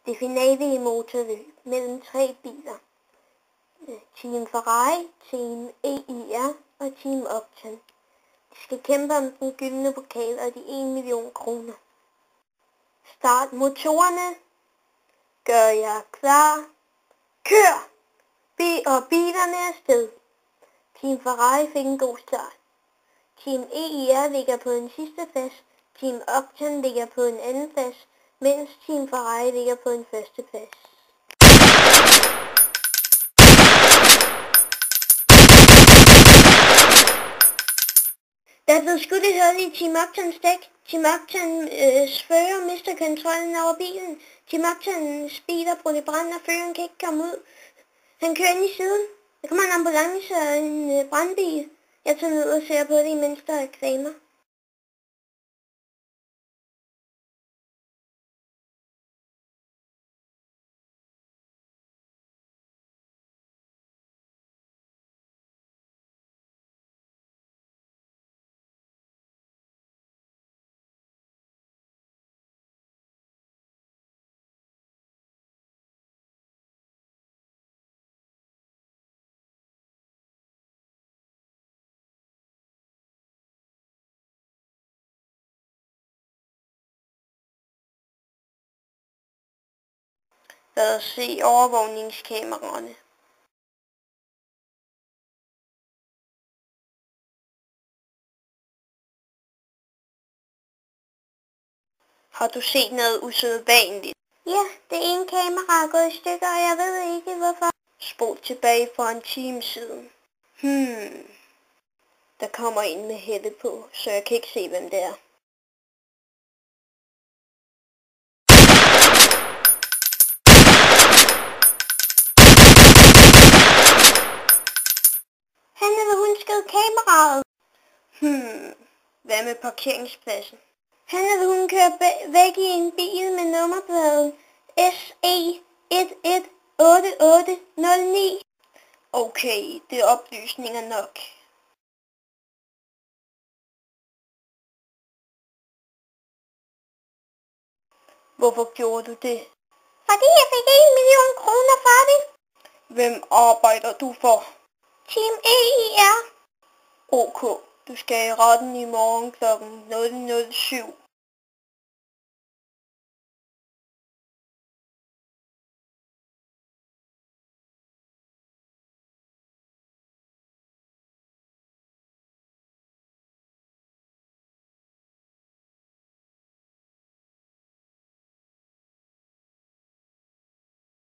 Det finale i motorløb mellem 3 biler. Team Ferrari, Team EIR og Team Octan. De skal kæmpe om den gyldne pokal og de 1 million kroner. Start motorerne. Gør jer klar. Kør! Og bilerne er afsted. Team Ferrari fik en god start. Team EIR ligger på en sidste plads. Team Octan ligger på en anden plads, mens Team Ferrari ligger på en første plads. Der er blevet skudt et hul i Team Octans dæk. Team Octans fører mister kontrollen over bilen. Team Octans bil er brudt i brand, og føreren kan ikke komme ud. Han kører ind i siden. Der kommer en ambulance og en brandbil. Jeg tager ned og ser på det, imens der er reklamer. Lad os se overvågningskameraerne. Har du set noget usædvanligt? Ja, det ene kamera er gået i stykker, og jeg ved ikke hvorfor. Spol tilbage for en time siden. Der kommer en med hætte på, så jeg kan ikke se, hvem det er. Han eller hun skød kameraet. Hvad med parkeringspladsen? Han eller hun kører væk i en bil med nummerpladen SE118809. Okay, det er oplysninger nok. Hvorfor gjorde du det? Fordi jeg fik 1 million kroner for det. Hvem arbejder du for? Team EIR. Ok, du skal i retten i morgen kl. 007.